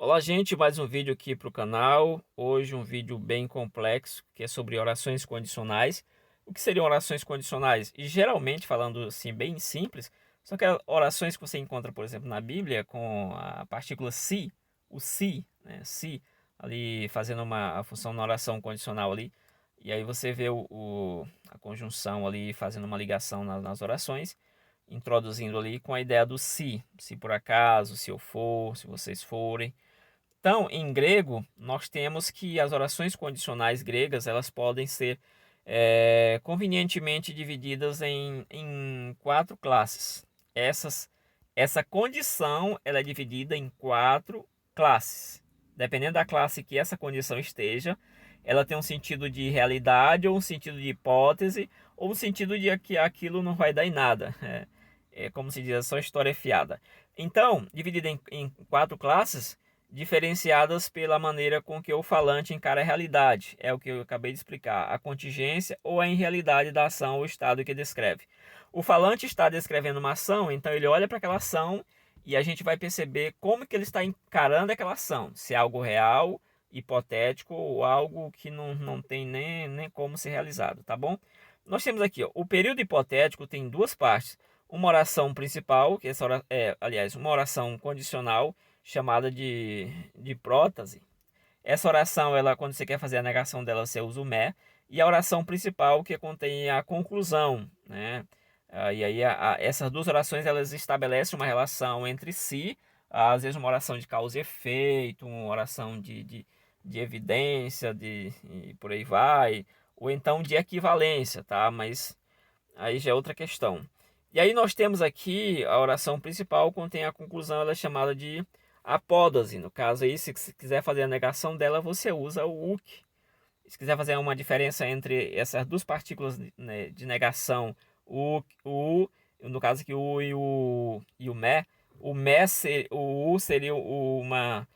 Olá, gente, mais um vídeo aqui para o canal. Hoje um vídeo bem complexo, que é sobre orações condicionais. O que seriam orações condicionais? E geralmente, falando assim bem simples, são aquelas orações que você encontra, por exemplo, na Bíblia com a partícula se, o se, né? Se, ali fazendo a função na oração condicional ali. E aí você vê a conjunção ali fazendo uma ligação nas orações, introduzindo ali com a ideia do se por acaso, se eu for, se vocês forem. Então, em grego, nós temos que as orações condicionais gregas elas podem ser convenientemente divididas em quatro classes. Essa condição ela é dividida em quatro classes. Dependendo da classe que essa condição esteja, ela tem um sentido de realidade, ou um sentido de hipótese, ou um sentido de que aquilo não vai dar em nada. É como se diz, é só história fiada. Então, dividida em quatro classes diferenciadas pela maneira com que o falante encara a realidade. É o que eu acabei de explicar, a contingência ou a irrealidade da ação ou estado que descreve. O falante está descrevendo uma ação, então ele olha para aquela ação e a gente vai perceber como que ele está encarando aquela ação, se é algo real, hipotético ou algo que não tem nem como ser realizado, tá bom? Nós temos aqui, ó, o período hipotético tem duas partes. Uma oração principal, que aliás, uma oração condicional, chamada de prótase. Essa oração, ela, quando você quer fazer a negação dela, você usa o mé. E a oração principal, que contém a conclusão, né? E aí, essas duas orações, elas estabelecem uma relação entre si. Às vezes, uma oração de causa e efeito, uma oração de evidência, e por aí vai. Ou então de equivalência, tá? Mas aí já é outra questão. E aí nós temos aqui a oração principal, contém a conclusão, ela é chamada de apódose. No caso aí, se você quiser fazer a negação dela, você usa o uk. Se quiser fazer uma diferença entre essas duas partículas, né, de negação, o u, no caso aqui o u e o mé, o u seria uma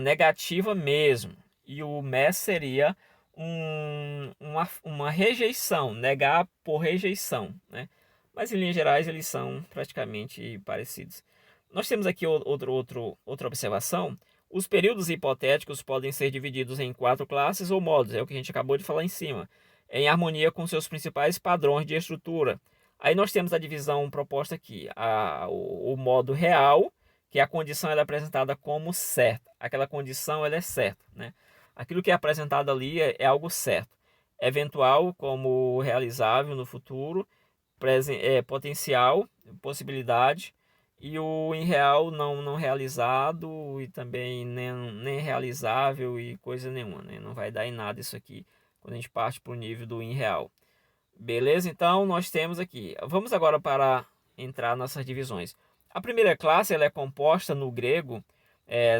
negativa mesmo, e o mé seria uma rejeição, negar por rejeição, né? Mas em linhas gerais eles são praticamente parecidos. Nós temos aqui outra observação. Os períodos hipotéticos podem ser divididos em quatro classes ou modos, é o que a gente acabou de falar em cima, em harmonia com seus principais padrões de estrutura. Aí nós temos a divisão proposta aqui, o modo real, que a condição ela é apresentada como certa. Aquela condição ela é certa, né? Aquilo que é apresentado ali é algo certo. Eventual, como realizável no futuro, potencial, possibilidade, e o irreal não realizado e também nem realizável e coisa nenhuma, né? Não vai dar em nada isso aqui quando a gente parte para o nível do irreal. Beleza? Então nós temos aqui. Vamos agora para entrar nessas divisões. A primeira classe ela é composta no grego,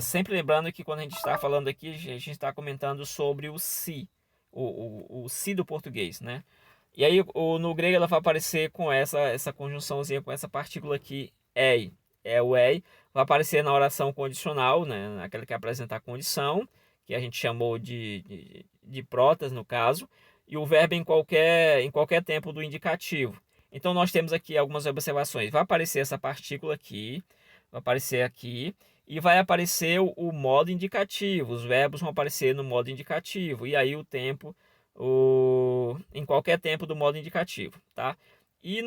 sempre lembrando que quando a gente está falando aqui, a gente está comentando sobre o si, o si do português, né? E aí no grego ela vai aparecer com essa conjunçãozinha, com essa partícula aqui, ei. É o ei, vai aparecer na oração condicional, né? Aquela que apresenta a condição, que a gente chamou de prótase no caso, e o verbo em qualquer tempo do indicativo. Então nós temos aqui algumas observações. Vai aparecer essa partícula aqui, vai aparecer aqui, e vai aparecer o modo indicativo. Os verbos vão aparecer no modo indicativo, e aí o tempo em qualquer tempo do modo indicativo, tá? E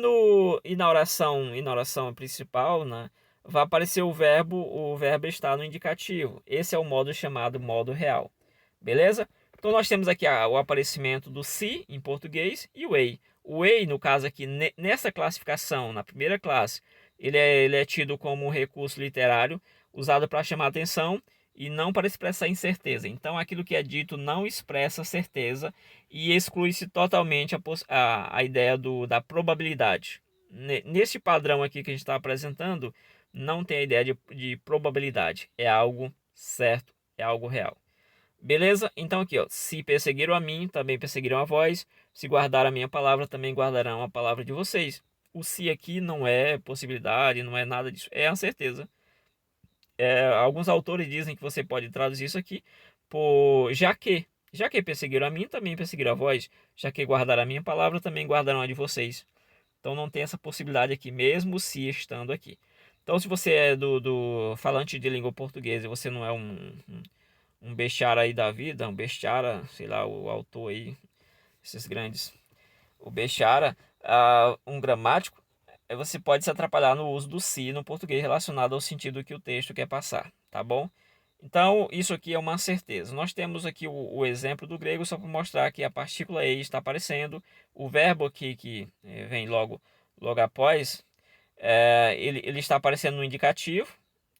na oração principal, né, vai aparecer o verbo está no indicativo. Esse é o modo chamado modo real. Beleza? Então nós temos aqui o aparecimento do se em português e o ei. O ei, no caso aqui, nessa classificação, na primeira classe, ele é tido como um recurso literário usado para chamar atenção e não para expressar incerteza. Então aquilo que é dito não expressa certeza e exclui-se totalmente a ideia da probabilidade. Neste padrão aqui que a gente está apresentando, não tem a ideia de probabilidade. É algo certo, é algo real. Beleza? Então aqui, ó, se perseguiram a mim, também perseguirão a vós. Se guardaram a minha palavra, também guardarão a palavra de vocês. O se aqui não é possibilidade, não é nada disso, é a certeza. Alguns autores dizem que você pode traduzir isso aqui por já que perseguiram a mim, também perseguirão a vós. Já que guardaram a minha palavra, também guardarão a de vocês. Então não tem essa possibilidade aqui, mesmo se estando aqui. Então, se você é do falante de língua portuguesa e você não é um bestiário aí da vida, um bestiário, sei lá, o autor aí, esses grandes, o bestiário, um gramático, você pode se atrapalhar no uso do se no português relacionado ao sentido que o texto quer passar, tá bom? Então, isso aqui é uma certeza. Nós temos aqui o exemplo do grego só para mostrar que a partícula ei está aparecendo. O verbo aqui que vem logo após, ele está aparecendo no indicativo.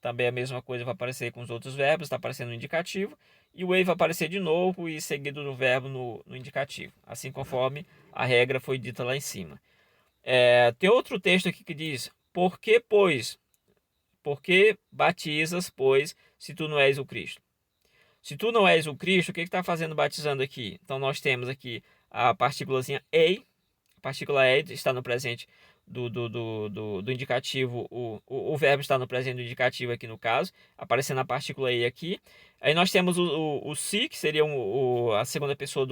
Também a mesma coisa vai aparecer com os outros verbos, está aparecendo no indicativo. E o ei vai aparecer de novo e seguido do verbo no indicativo. Assim conforme a regra foi dita lá em cima. Tem outro texto aqui que diz: Por que, pois? Por que batizas, pois, se tu não és o Cristo? Se tu não és o Cristo, o que está fazendo batizando aqui? Então nós temos aqui a partículazinha ei. A partícula ei está no presente do indicativo. O verbo está no presente do indicativo aqui no caso, aparecendo a partícula ei aqui. Aí nós temos o si, que seria a segunda pessoa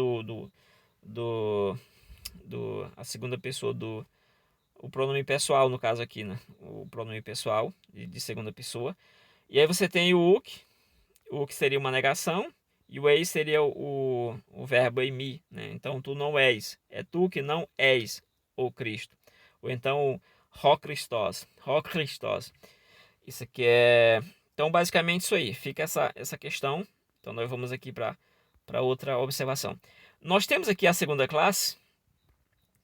a segunda pessoa o pronome pessoal, no caso aqui, né? O pronome pessoal de segunda pessoa. E aí você tem o que seria uma negação, e o eis seria o verbo eimi, né? Então tu não és, é tu que não és o Cristo. Ou então ho Christos, ho Christos. Isso aqui é... Então basicamente isso aí, fica essa questão. Então nós vamos aqui para outra observação. Nós temos aqui a segunda classe.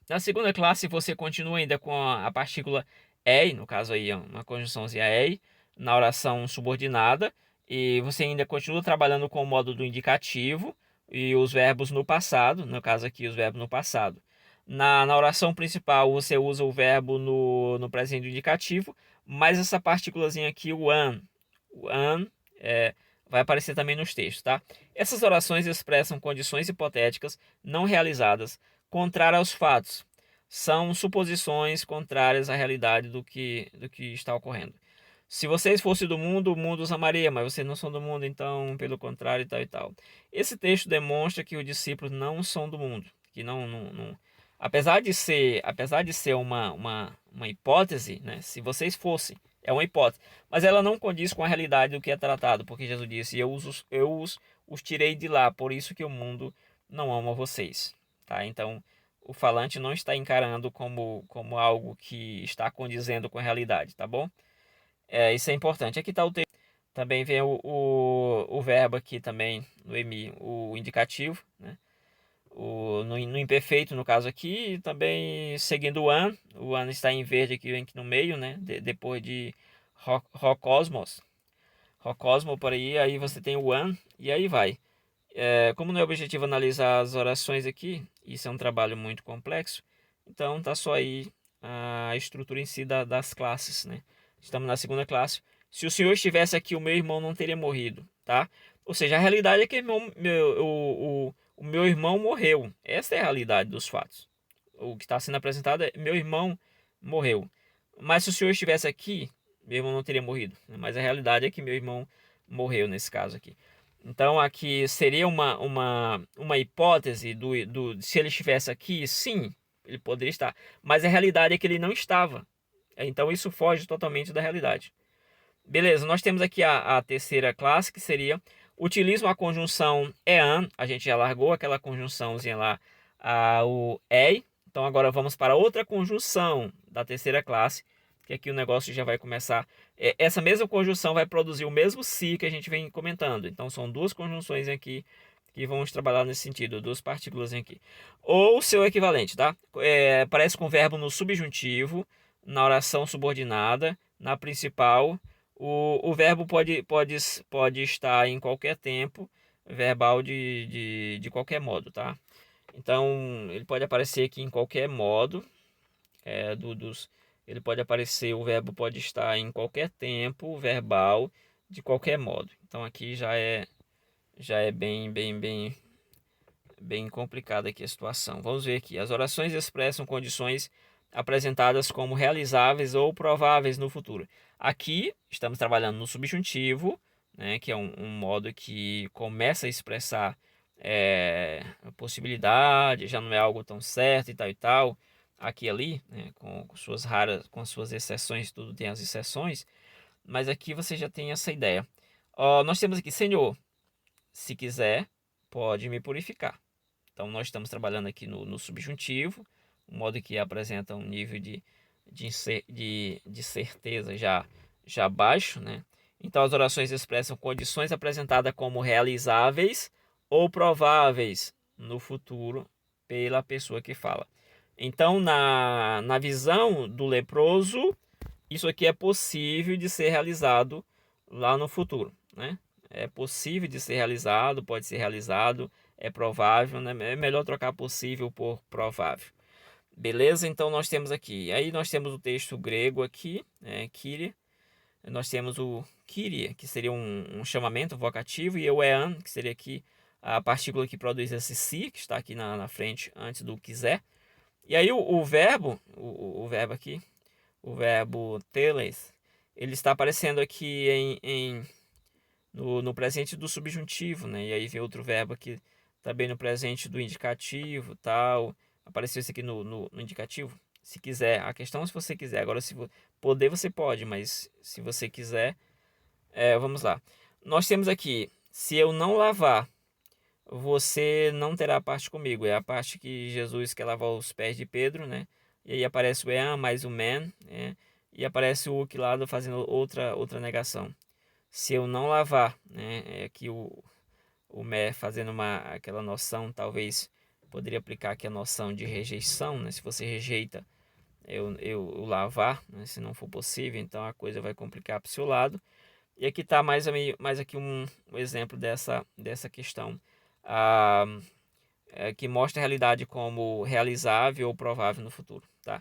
Na segunda classe você continua ainda com a partícula ei, no caso aí uma conjunçãozinha ei, na oração subordinada, e você ainda continua trabalhando com o modo do indicativo e os verbos no passado, no caso aqui os verbos no passado. Na oração principal você usa o verbo no presente do indicativo, mas essa partículazinha aqui, o an vai aparecer também nos textos, tá? Essas orações expressam condições hipotéticas não realizadas, contrárias aos fatos. São suposições contrárias à realidade do que está ocorrendo. Se vocês fossem do mundo, o mundo os amaria, mas vocês não são do mundo, então, pelo contrário, e tal e tal. Esse texto demonstra que os discípulos não são do mundo, que não. Apesar de ser uma hipótese, né? Se vocês fossem, é uma hipótese, mas ela não condiz com a realidade do que é tratado, porque Jesus disse: eu os tirei de lá, por isso que o mundo não ama vocês, tá? Então, o falante não está encarando como algo que está condizendo com a realidade, tá bom? Isso é importante. Aqui está o texto. Também vem o verbo aqui também no emi, o indicativo, né? No imperfeito, no caso aqui, também seguindo o an está em verde aqui, vem aqui no meio, né? Depois de rocosmos, rocosmo por aí você tem o an e aí vai. Como não é objetivo analisar as orações aqui, isso é um trabalho muito complexo, então tá só aí a estrutura em si das classes, né? Estamos na segunda classe. Se o senhor estivesse aqui, o meu irmão não teria morrido, tá? Ou seja, a realidade é que o meu irmão morreu. Essa é a realidade dos fatos. O que está sendo apresentado é: meu irmão morreu. Mas se o senhor estivesse aqui, meu irmão não teria morrido. Mas a realidade é que meu irmão morreu nesse caso aqui. Então aqui seria uma hipótese se ele estivesse aqui, sim, ele poderia estar. Mas a realidade é que ele não estava. Então isso foge totalmente da realidade. Beleza, nós temos aqui a terceira classe, que seria: utiliza uma conjunção EAN. A gente já largou aquela conjunçãozinha lá, o EI. Então agora vamos para outra conjunção da terceira classe, que aqui o negócio já vai começar. Essa mesma conjunção vai produzir o mesmo si que a gente vem comentando. Então são duas conjunções aqui que vamos trabalhar nesse sentido, duas partículas aqui. Ou seu equivalente, tá? Parece com o verbo no subjuntivo, na oração subordinada, na principal. O verbo pode estar em qualquer tempo verbal de qualquer modo, tá? Então, ele pode aparecer aqui em qualquer modo. Ele pode aparecer, o verbo pode estar em qualquer tempo verbal de qualquer modo. Então, aqui já é bem complicada aqui a situação. Vamos ver aqui. As orações expressam condições apresentadas como realizáveis ou prováveis no futuro. Aqui estamos trabalhando no subjuntivo, né, que é um modo que começa a expressar a possibilidade, já não é algo tão certo e tal e tal. Aqui e ali, né, com suas exceções, tudo tem as exceções. mas aqui você já tem essa ideia. Ó, nós temos aqui, Senhor, se quiser, pode me purificar. Então, nós estamos trabalhando aqui no subjuntivo, um modo que apresenta um nível de certeza já baixo, né? Então, as orações expressam condições apresentadas como realizáveis ou prováveis no futuro pela pessoa que fala. Então, na visão do leproso, isso aqui é possível de ser realizado lá no futuro, né? É possível de ser realizado, pode ser realizado, é provável, né? É melhor trocar possível por provável. Beleza? Então nós temos aqui. Aí nós temos o texto grego aqui, Kyrie. Nós temos o Kyrie, que seria um chamamento vocativo, e o ean, que seria aqui a partícula que produz esse si, que está aqui na frente antes do quiser. E aí o verbo, o verbo aqui, o verbo teles, ele está aparecendo aqui no presente do subjuntivo, né? E aí vem outro verbo aqui também no presente do indicativo, tal. Apareceu isso aqui no indicativo. Se quiser, a questão é se você quiser. Agora, se poder, você pode, mas se você quiser, vamos lá. Nós temos aqui, se eu não lavar, você não terá parte comigo. É a parte que Jesus quer lavar os pés de Pedro, né? E aí aparece o Ean mais o Man, né? E aparece o que lá fazendo outra negação. Se eu não lavar, né? É aqui o Mé fazendo aquela noção, talvez poderia aplicar aqui a noção de rejeição, né? Se você rejeita eu lavar, né? Se não for possível, então a coisa vai complicar para o seu lado. E aqui está mais aqui um exemplo dessa questão. Ah, que mostra a realidade como realizável ou provável no futuro. Tá?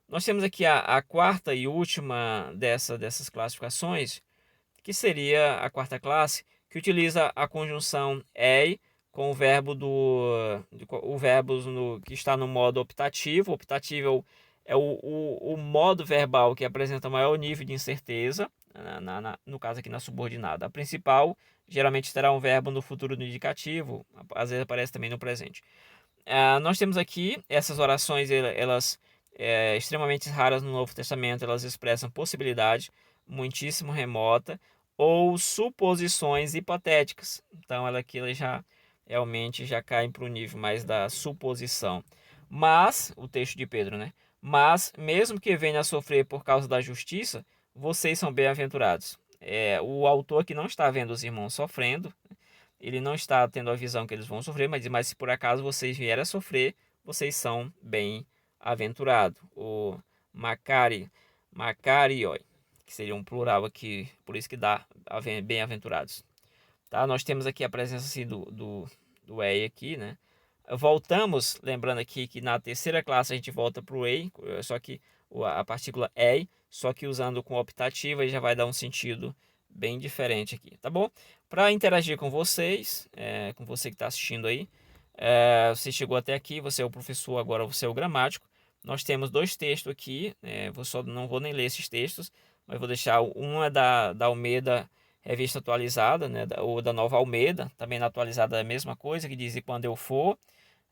Nós temos aqui a quarta e última dessas classificações, que seria a quarta classe, que utiliza a conjunção "ei" com o verbo o verbo que está no modo optativo. Optativo é o modo verbal que apresenta maior nível de incerteza, no caso aqui na subordinada. A principal geralmente terá um verbo no futuro do indicativo, às vezes aparece também no presente. Nós temos aqui essas orações, elas extremamente raras no Novo Testamento, elas expressam possibilidade muitíssimo remota ou suposições hipotéticas. Então ela aqui já realmente já cai para o nível mais da suposição. Mas, o texto de Pedro, né? Mas, mesmo que venha a sofrer por causa da justiça, vocês são bem-aventurados. O autor aqui não está vendo os irmãos sofrendo, ele não está tendo a visão que eles vão sofrer, mas se por acaso vocês vierem a sofrer, vocês são bem-aventurados. O Macarioi, que seria um plural aqui, por isso que dá bem-aventurados. Tá? Nós temos aqui a presença assim, do ei aqui, né? Voltamos, lembrando aqui que na terceira classe a gente volta para o ei, só que a partícula ei, só que usando com optativa e já vai dar um sentido bem diferente aqui, tá bom? Para interagir com vocês, com você que está assistindo aí, você chegou até aqui, você é o professor, agora você é o gramático. Nós temos dois textos aqui, não vou nem ler esses textos, mas vou deixar um é da Almeida, revista atualizada, né, ou da Nova Almeida, também na atualizada é a mesma coisa, que diz "e quando eu for",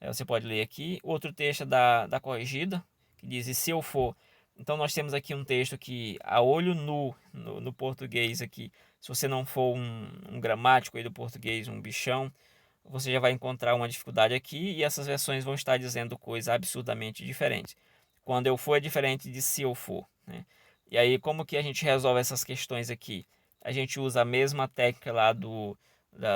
você pode ler aqui. Outro texto é da Corrigida, que diz "e se eu for". Então nós temos aqui um texto que a olho nu no português aqui, se você não for um gramático aí do português, um bichão, você já vai encontrar uma dificuldade aqui, e essas versões vão estar dizendo coisas absurdamente diferentes. Quando eu for é diferente de se eu for, né? E aí como que a gente resolve essas questões aqui? A gente usa a mesma técnica lá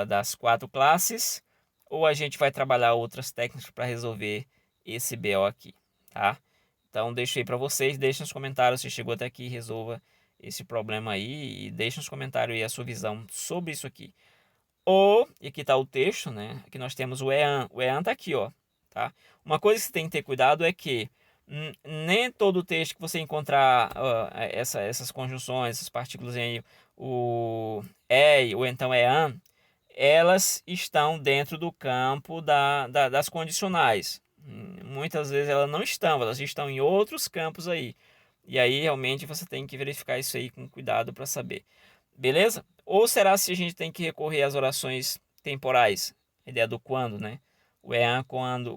das quatro classes, ou a gente vai trabalhar outras técnicas para resolver esse BO aqui, tá? Então deixo aí para vocês, deixe nos comentários se chegou até aqui, resolva esse problema aí e deixe nos comentários aí a sua visão sobre isso aqui. Ou, e aqui está o texto, né? Aqui nós temos o EAN. O EAN está aqui, ó. Tá? Uma coisa que você tem que ter cuidado é que nem todo texto que você encontrar essas conjunções, essas partículas aí, o EI ou então EAN, elas estão dentro do campo das condicionais. Muitas vezes elas não estão, elas estão em outros campos aí. E aí realmente você tem que verificar isso aí com cuidado para saber. Beleza? Ou será se a gente tem que recorrer às orações temporais? A ideia do quando, né? O EAN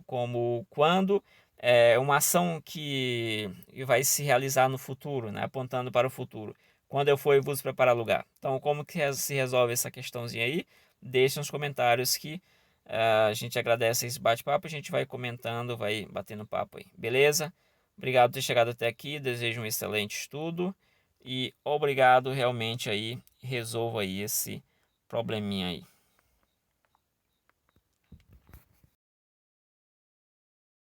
como quando é uma ação que vai se realizar no futuro, né? Apontando para o futuro. quando eu for vos preparar lugar. Então, como que se resolve essa questãozinha aí? Deixe nos comentários que a gente agradece esse bate-papo, a gente vai comentando, vai batendo papo aí, beleza? Obrigado por ter chegado até aqui, desejo um excelente estudo e obrigado realmente aí, resolva aí esse probleminha aí.